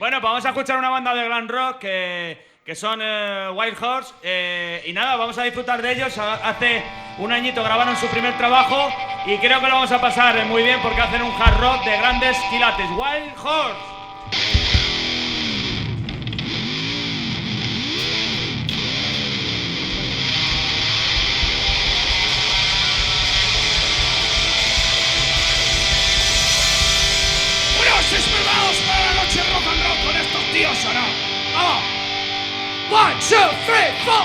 Bueno, pues vamos a escuchar una banda de glam rock que son Wild Horse. Y nada, vamos a disfrutar de ellos. Hace un añito grabaron su primer trabajo y creo que lo vamos a pasar muy bien porque hacen un hard rock de grandes quilates. Wild Horse. Preparados para la noche rock and roll con estos tíos, ¿o no? ¡Vamos! 1, 2, 3, 4.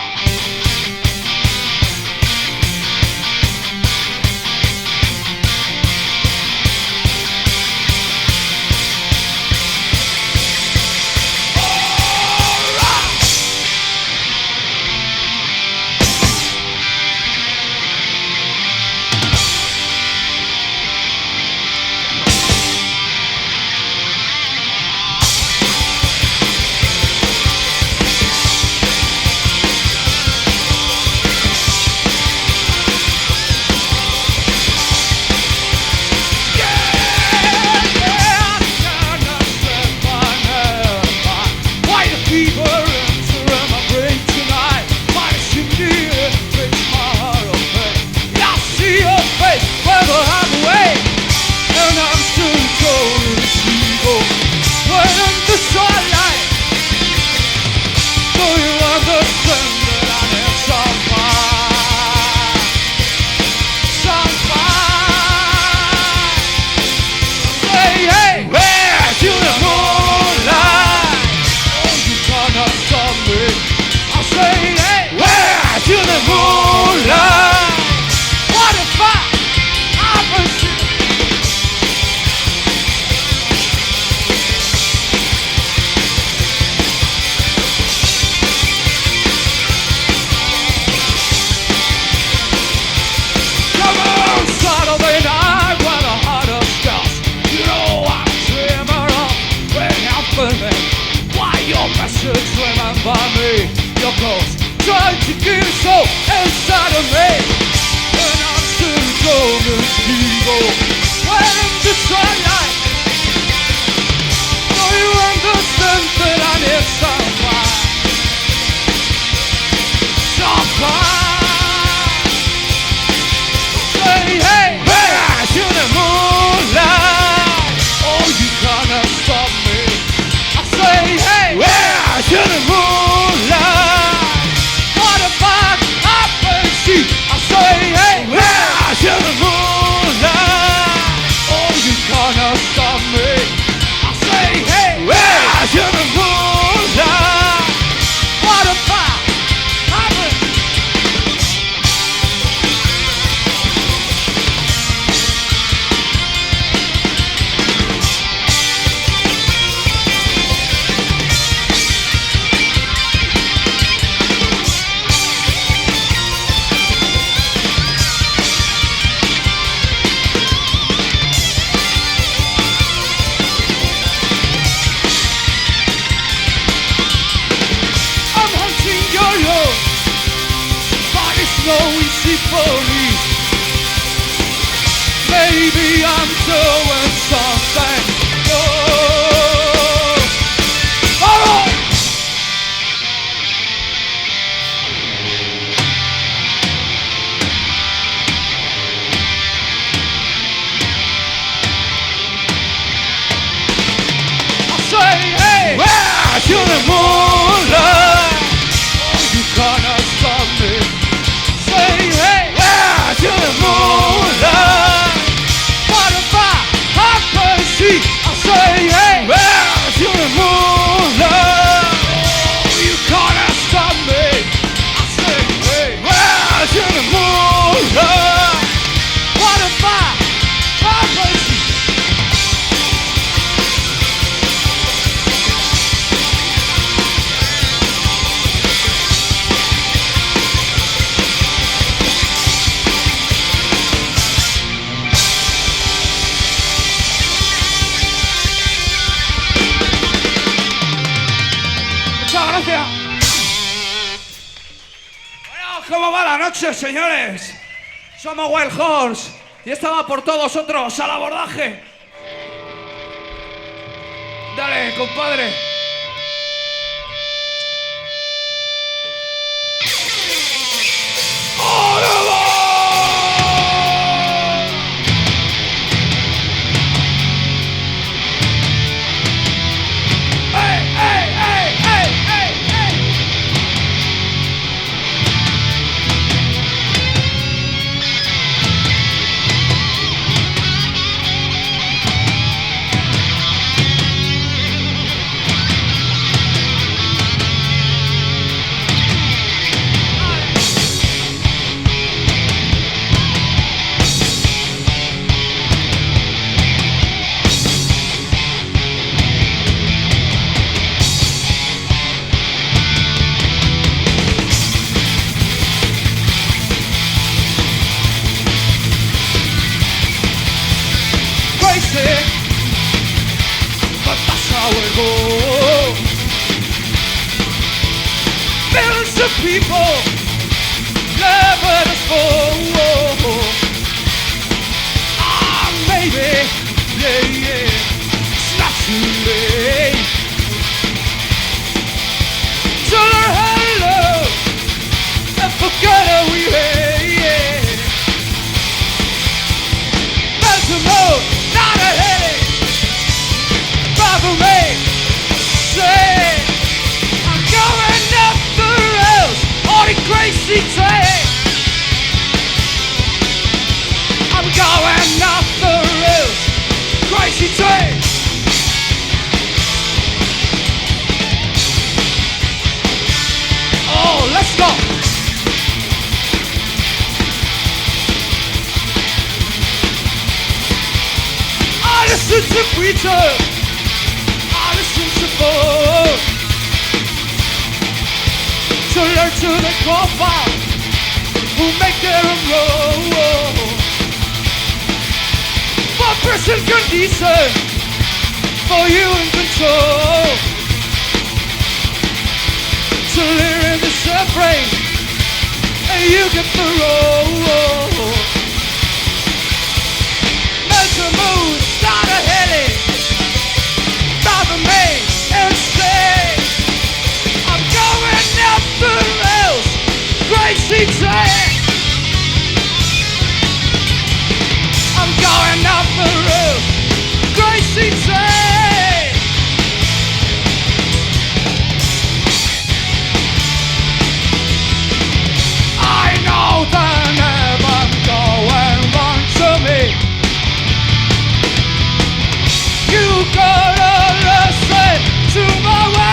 Señores, somos Wild Horse y esta va por todos vosotros al abordaje. Dale, compadre. But that's how it goes. Millions of people never to fall. Ah, maybe, yeah, it's not too late to learn how to love and forget how we hate. Mental mode, not a headache. Father me, say I'm going up the rails on a crazy train. I'm going up the rails, crazy train. Oh, let's go. I listen to preachers, I listen to both, to learn to the profile who make their own road. For person condition, for you in control, to live in the suffering, and you get the road. Mental mood, start a headache. Bother me and say I'm going up the rails, crazy train. I'm going up the rails, crazy train. I know they're never going wrong to me. You gotta listen to my way.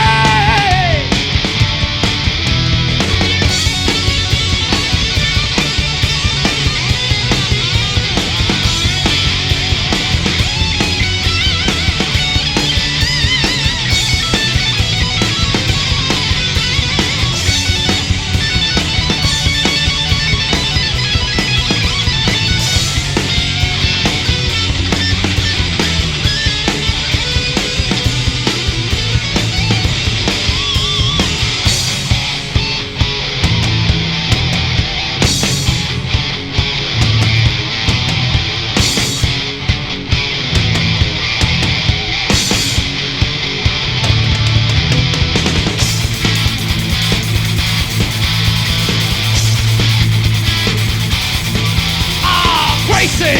Crazy,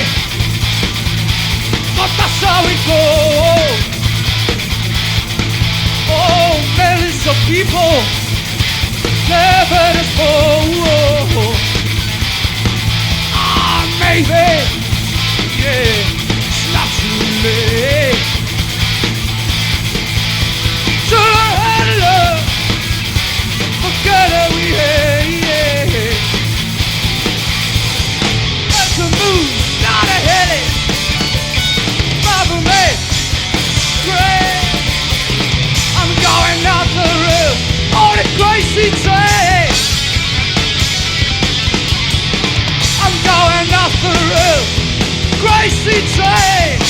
but that's how it goes. Oh, millions of people never to fall. Ah, maybe, yeah, it's not too late to learn how to love, forget how we hate. That's a move, not a headache. Bother me, great. I'm going out the rails on a crazy train. I'm going off the rails, crazy train.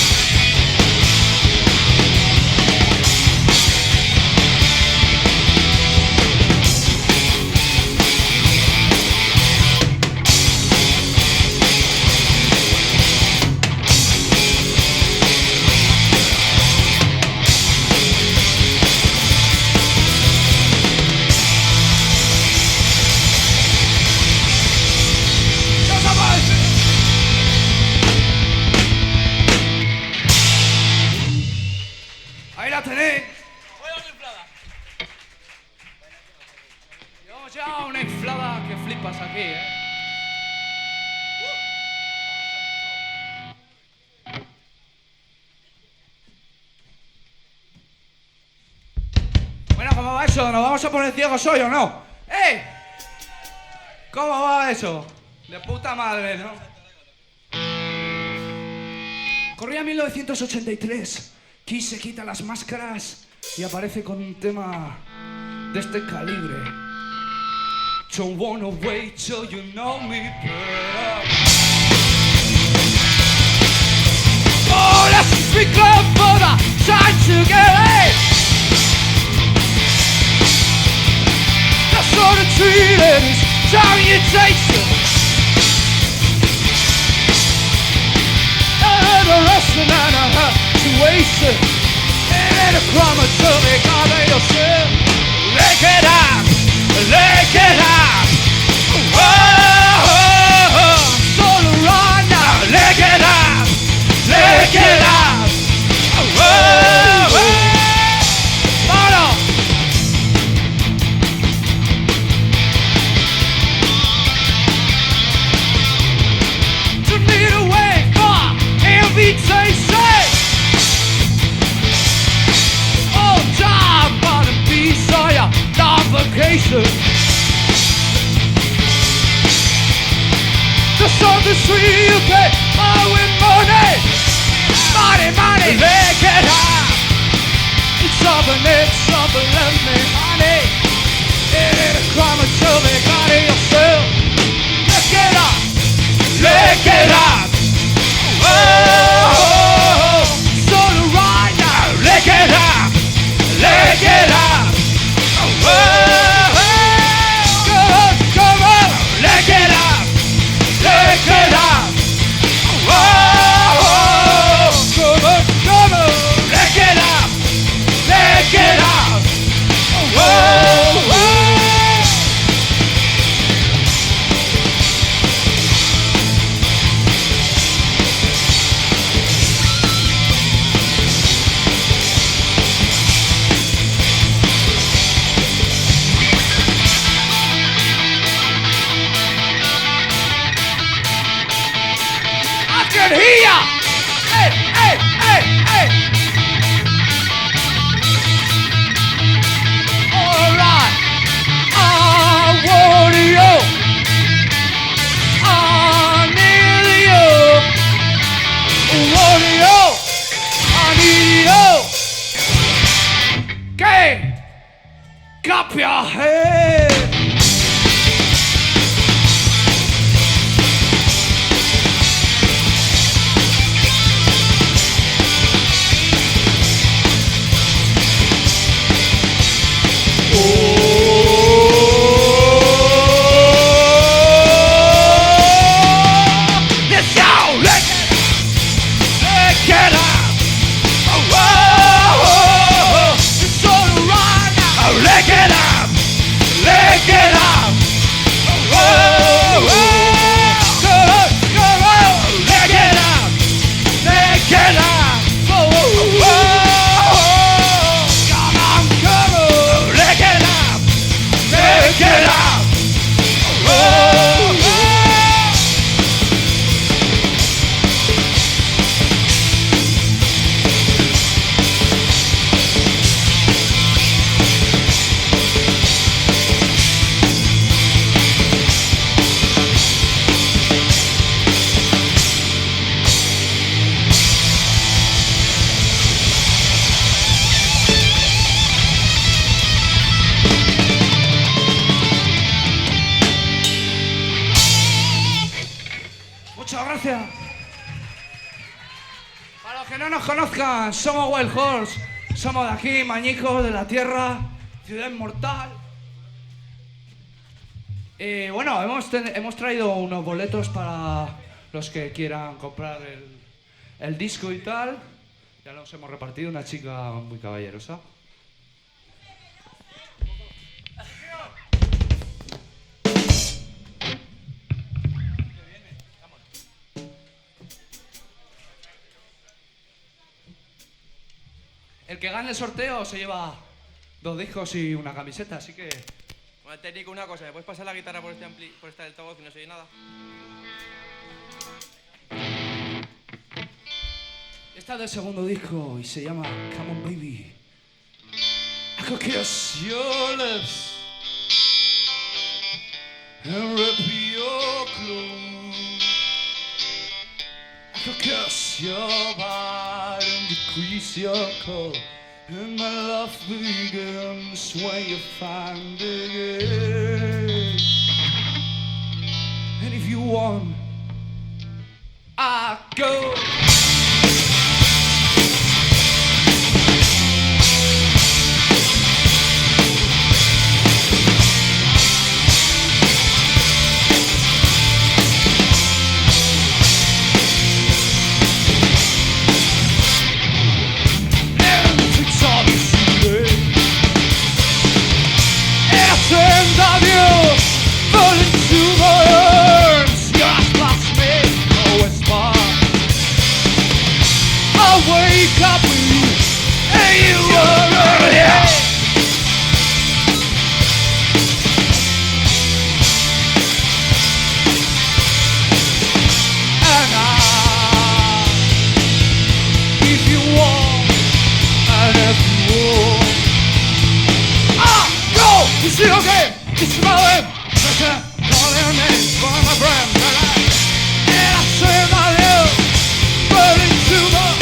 Tenemos ya una inflada que flipas aquí, ¿eh? Bueno, ¿cómo va eso? ¿Nos vamos a poner ciegos hoy o no? ¡Ey! ¿Cómo va eso? De puta madre, ¿no? Corría 1983. Kiss se quita las máscaras y aparece con un tema de este calibre. Don't wanna wait till you know me better. Oh, let's speak up for the time together. That sort of treated is salutation. And a lesson and a situation. And a crime of trouble, God, yourself. Lick it up, lick it up. Whoa, solo right now. Lick it up, lick it up. Whoa, Mono. To need a way for invitation. Oh, time on a piece of your vacation. Just something sweet you can buy with money. Money, money, make it high. It's something, let me, honey. It ain't a crime until they got it yourself. Lick it up, lick it up. Whoa, solo right now. Lick it up, lick it up. Whoa, come on, lick it up, lick it up. Whoa, come on, lick it up, lick it up. Whoa, I can hear ya. Hey, hey, hey, hey. All right. I want you. I need you. I want you. I need you. Okay. Clap your head. This y'all lick it up. Whoa, it's all right now. Lick it up, lick it up. Whoa, come on, lick it up, lick it up. Whoa, come on, lick it up, lick it up. Whoa. Muchas gracias. Para los que no nos conozcan, somos Wild Horse. Somos de aquí, Mañicos, de la tierra, ciudad inmortal. Bueno, hemos traído unos boletos para los que quieran comprar el disco y tal. Ya los hemos repartido, una chica muy caballerosa. El que gane el sorteo se lleva 2 discos y una camiseta, así que Bueno, técnico, una cosa, ¿me puedes pasar la guitarra por este altavoz y no se oye nada? Esta es del segundo disco y se llama Come On Baby. I could kiss your lips and rip your clothes. I could kiss your body and decrease your cold. And my love begins when you find it. And if you want, I go. Wake up with you, and you were here. And if you want, and if you want, go. You see, okay, it's my way. Call your name for my friend, and I say my love, but it's too much.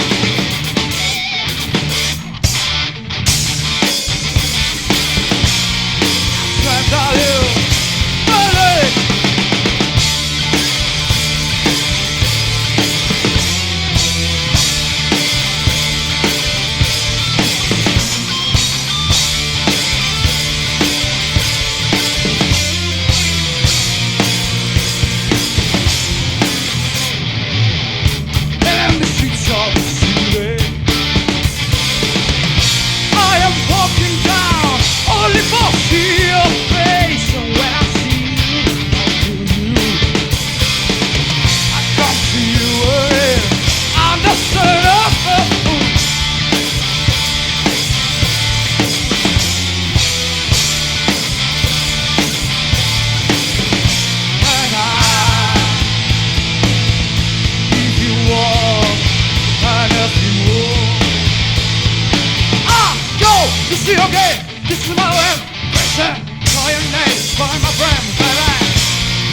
Okay, this is my way. Listen, call your name, find my friend, baby.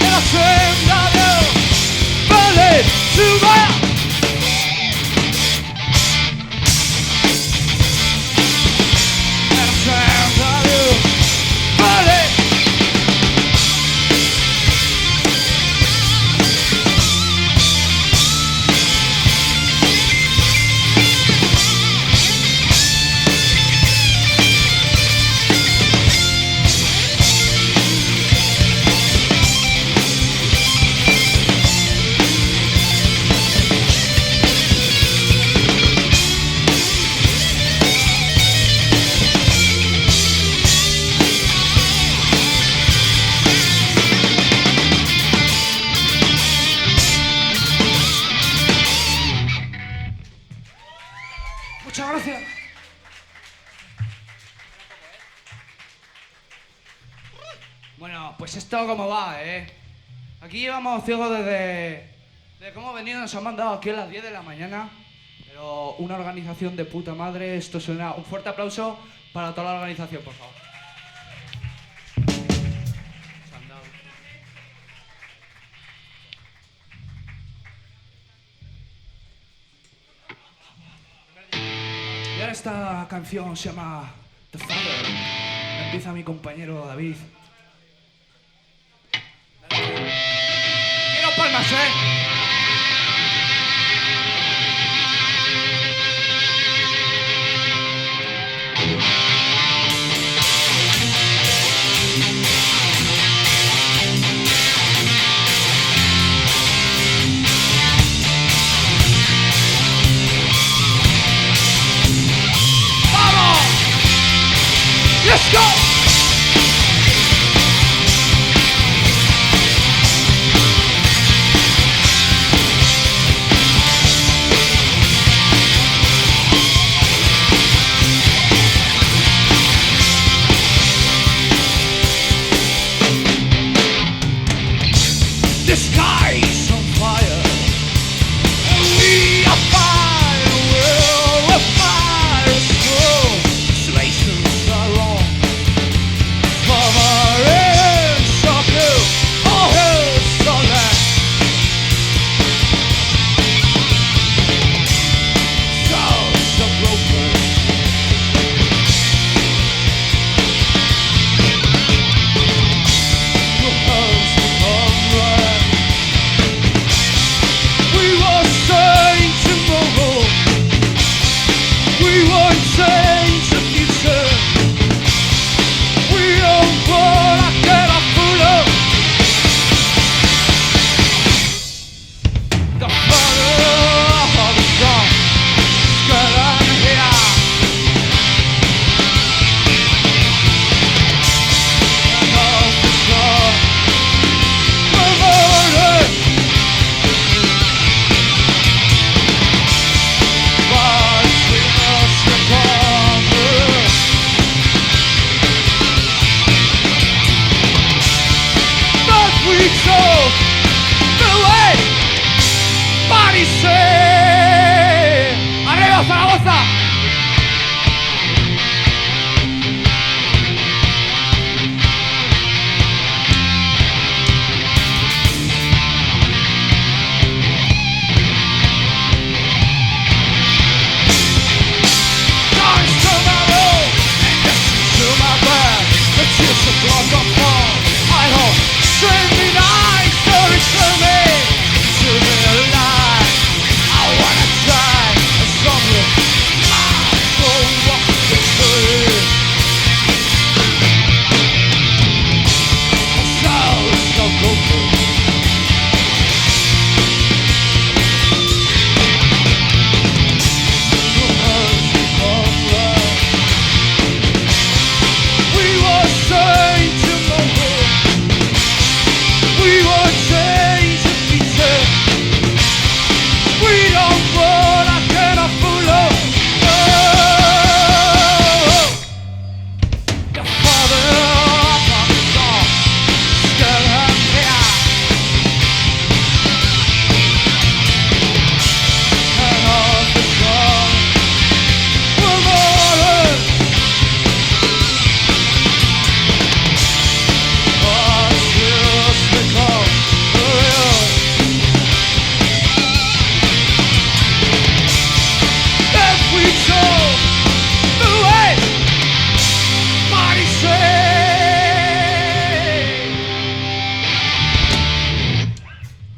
And I turned on you, belly to my. And I turned on you, belly. Muchas gracias. Bueno, pues esto como va, Aquí llevamos ciegos desde cómo venido, nos han mandado aquí a las 10 de la mañana. Pero una organización de puta madre, esto suena. Un fuerte aplauso para toda la organización, por favor. Y ahora esta canción se llama The Father. Empieza mi compañero David. Quiero palmas, Let's go!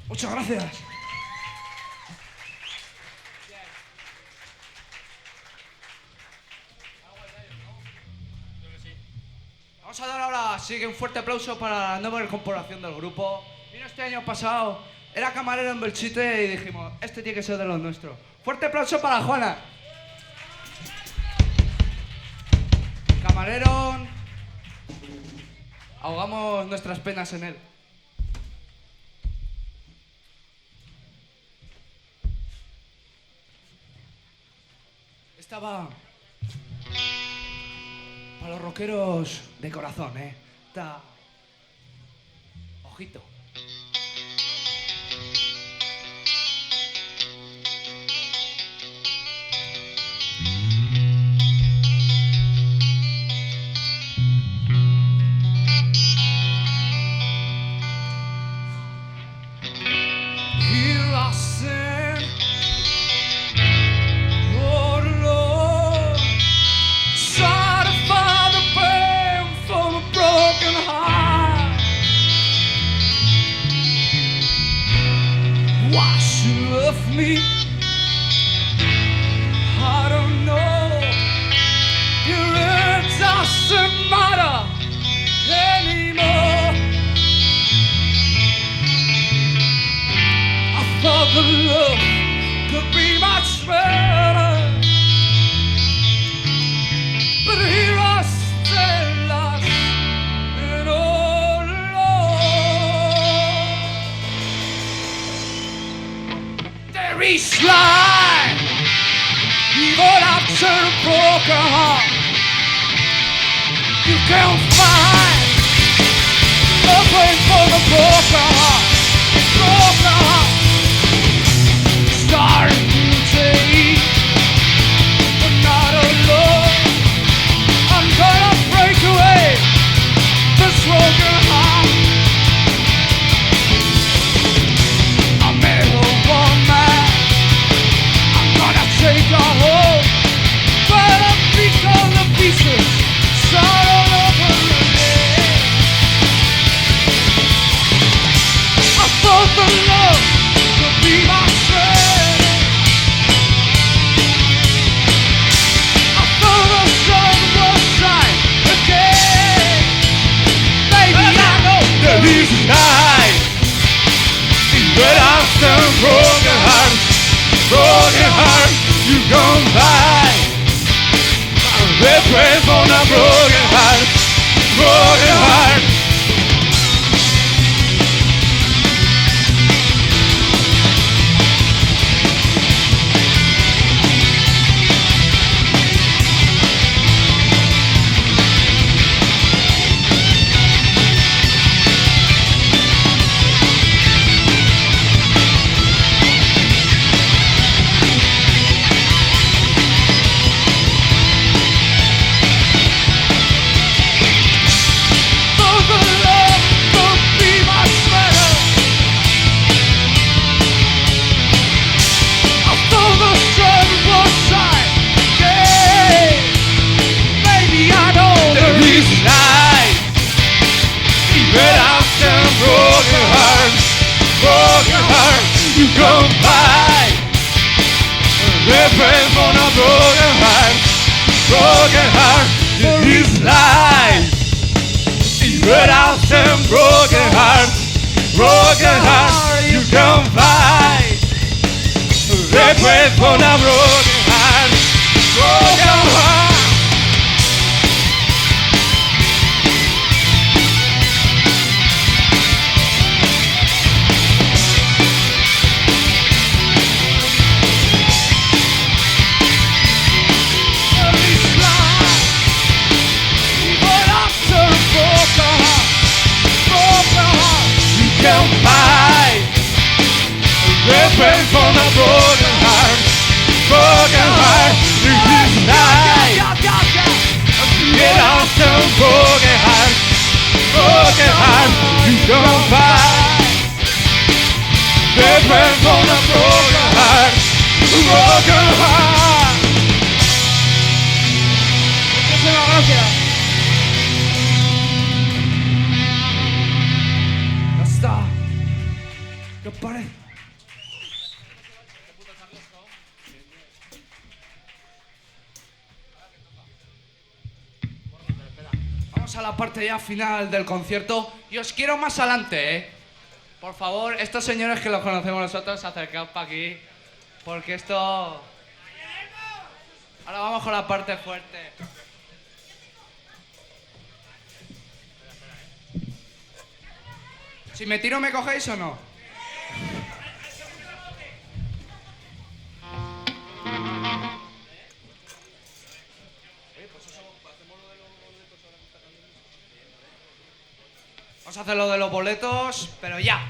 Muchas gracias. Vamos a dar ahora, así que un fuerte aplauso para la nueva incorporación del grupo. Vino este año pasado, era camarero en Belchite y dijimos, este tiene que ser de los nuestros. Fuerte aplauso para Juana. Camarero, ahogamos nuestras penas en él. Estaba para los rockeros de corazón, Está... Ojito. Here I stand, oh Lord, try to find a pain for a broken heart. Why she left me? I don't know. It doesn't matter anymore. I thought the love could be much better, but here I stay lost and all alone. There is light, even after a broken heart. You can't find a place for the broken heart. Broken heart. Starting today, but not alone. I'm gonna break away this broken heart. I met a woman, I'm gonna take her home, but I'll pick all the pieces, start all over again. I thought the love could be my friend. I thought the sun was shining again. Baby, I know there is light, but I'm still broken heart. Broken heart, you gon' find the praise for a broken heart. Broken heart. broken heart you can fight. Request for a broken heart, broken heart. Can fight. Request for a broken heart, broken heart. You can die. Get out some broken heart, broken heart. You can fight. Request for a broken heart, broken heart. Muchísimas gracias. Ya está. ¿Qué os parece? Vamos a la parte ya final del concierto y os quiero más adelante, ¿eh? Por favor, estos señores que los conocemos nosotros, acercaos para aquí, porque esto... Ahora vamos con la parte fuerte. Si me tiro, ¿me cogéis o no? Vamos a hacer lo de los boletos, pero ya.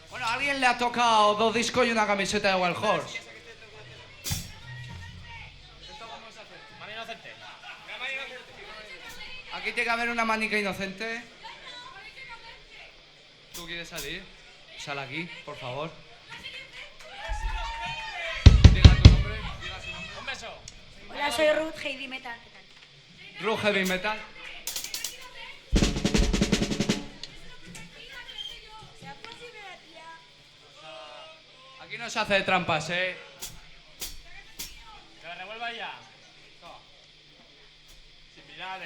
Bueno, a alguien le ha tocado 2 discos y una camiseta de Wild Horse. Aquí tiene que haber una manica inocente. ¿Tú quieres salir? Sal aquí, por favor. Diga tu nombre, diga su nombre. Un beso. Hola, soy Ruth, Heavy Metal. ¿Qué tal? Ruth Heavy Metal. Aquí no se hace de trampas, ¿eh? Que la revuelva ya. Sin mirar,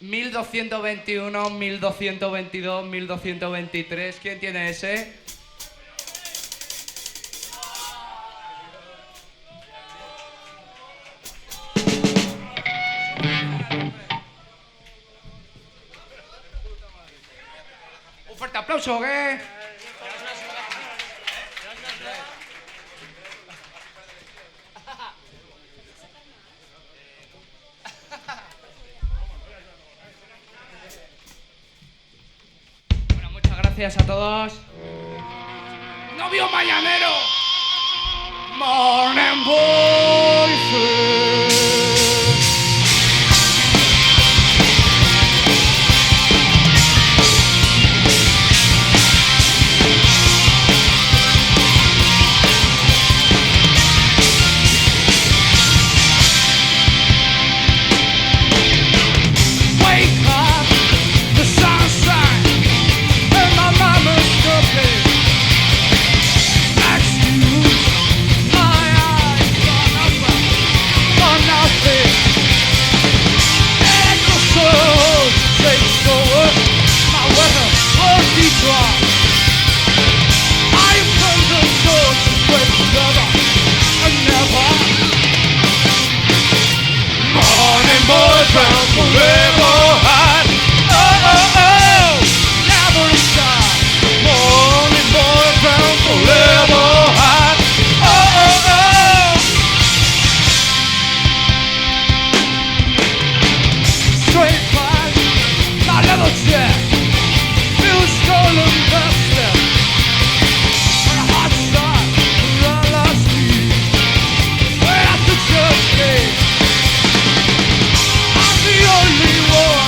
1221, 1222, 1223. ¿Quién tiene ese? Un fuerte aplauso, ¿qué? Bueno, muchas gracias a todos. ¡Novio mañanero! Morning Boyfriend. Wake up, the sunshine, and my mama's cooking. Excuse my eyes for nothing. And the soul takes over my weapon will be dropped. I am from the source with never and never. Morning boyfriend forever hot. Oh, oh, oh, never stop. Morning boyfriend forever hot. Oh, oh, oh. Straight line, not level check. Feel stolen vested. On a hot start, run last week. Way at the church gate. I'm the only one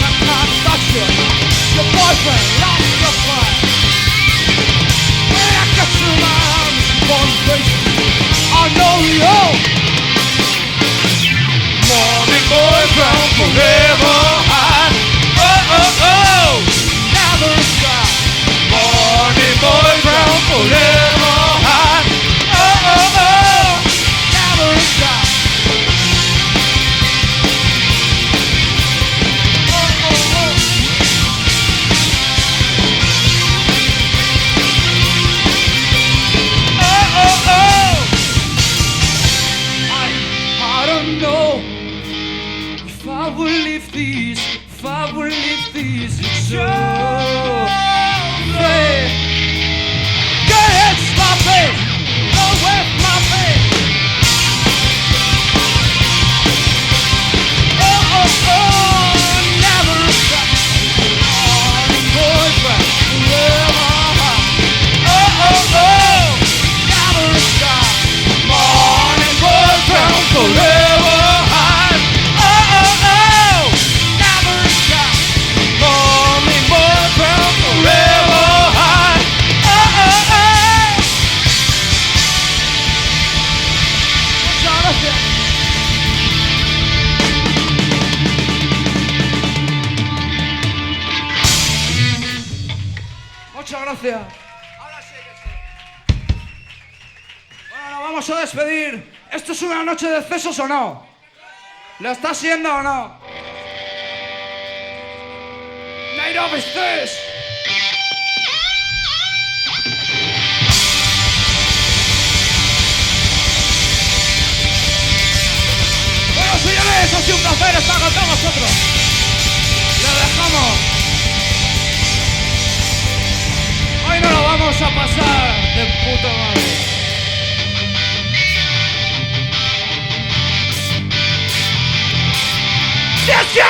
I will leave these, if I will leave these, it's true. Go ahead, stop it, go with my face. Oh, oh, oh, never stop. Morning boyfriend, forever. Oh, oh, oh, never stop. Morning boyfriend, forever. Muchas gracias. Bueno, nos vamos a despedir. ¿Esto es una noche de excesos o no? ¿Lo está siendo o no? Night of Exces. Bueno, señores, ha sido un placer estar con todos vosotros. Le dejamos. Hoy no lo vamos a pasar de puta madre. ¡Yes, yo!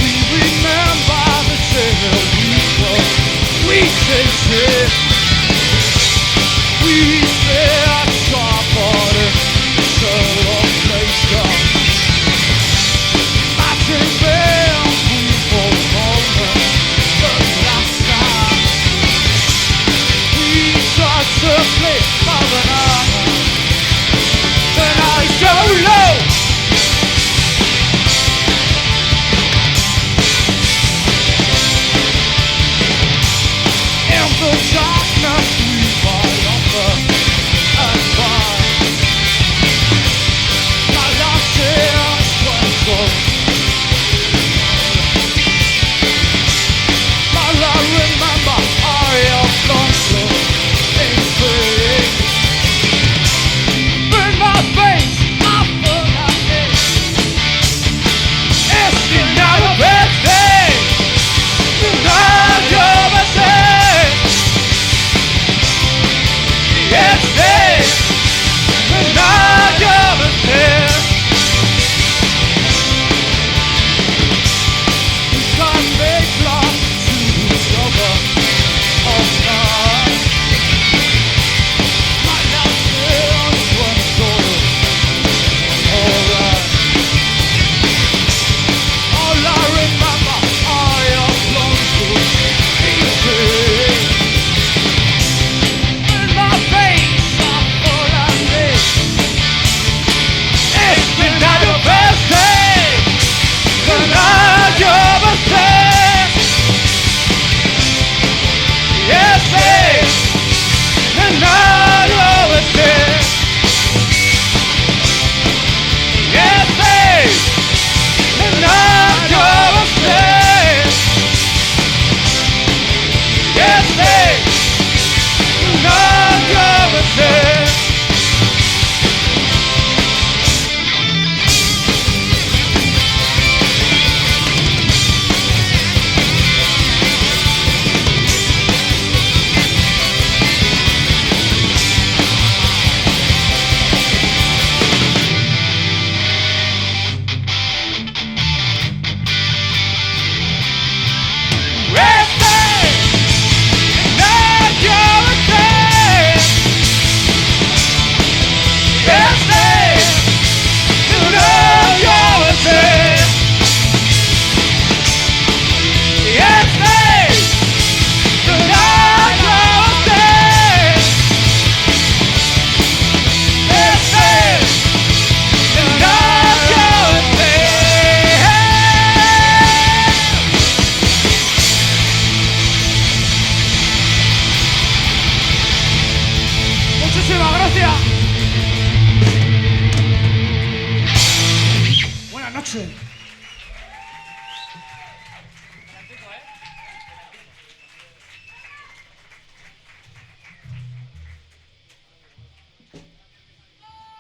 We remember the day we tasted. We said somebody so place matching them people moment the last time we tried to play by the night so low in the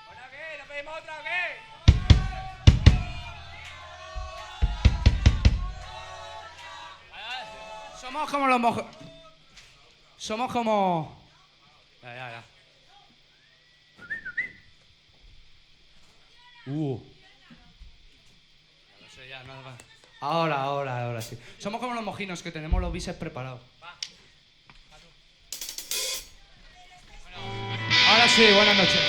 ¿Bueno qué? ¿No pedimos otra o qué? Somos como los mojos. Somos como. Ya. Ya lo sé, ya, nada más. Ahora sí. Somos como los mojinos que tenemos los bíceps preparados. Ahora sí, buenas noches.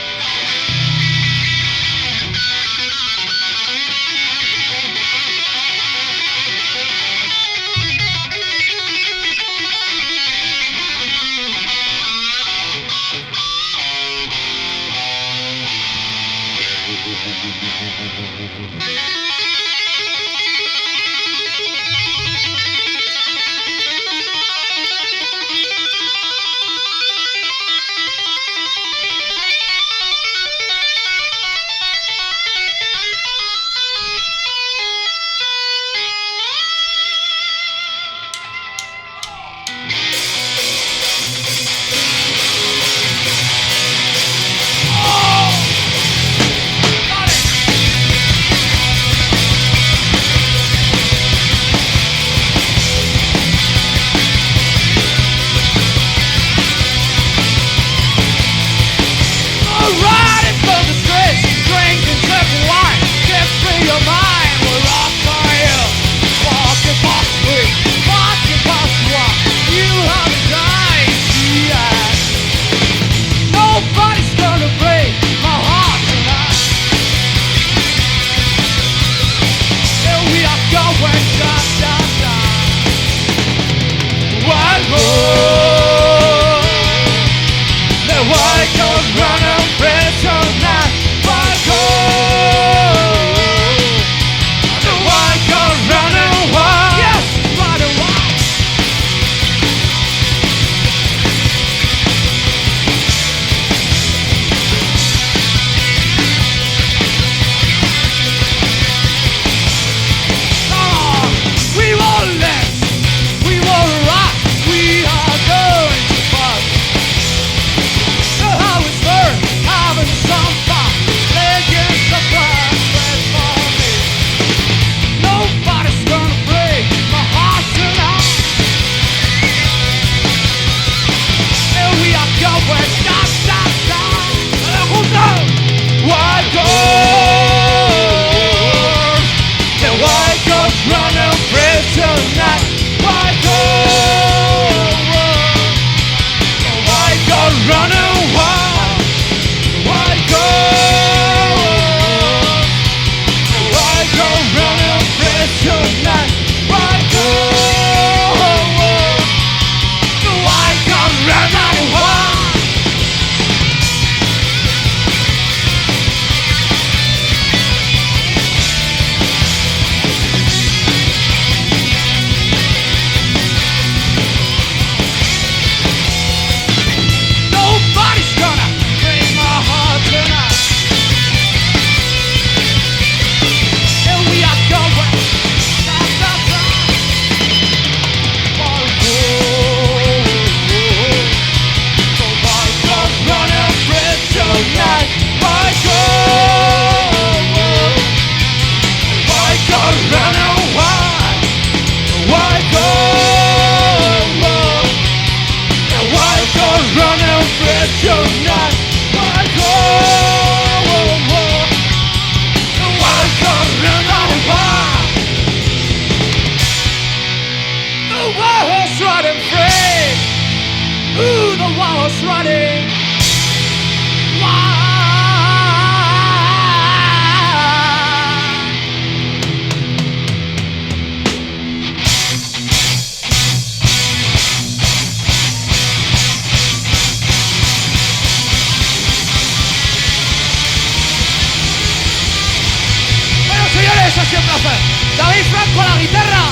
David Franco a la guitarra,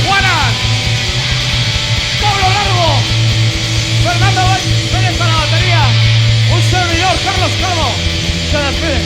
Juanan, Pablo Largo, Fernando Pérez a la batería, un servidor, Carlos Calvo, se despide.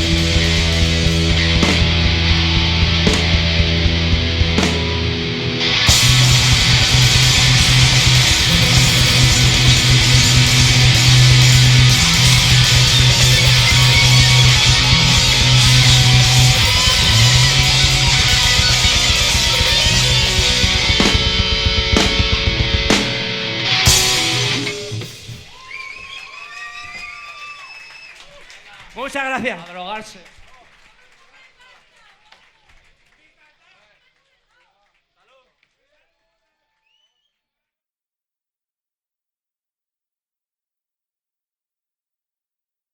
Muchas gracias. A drogarse.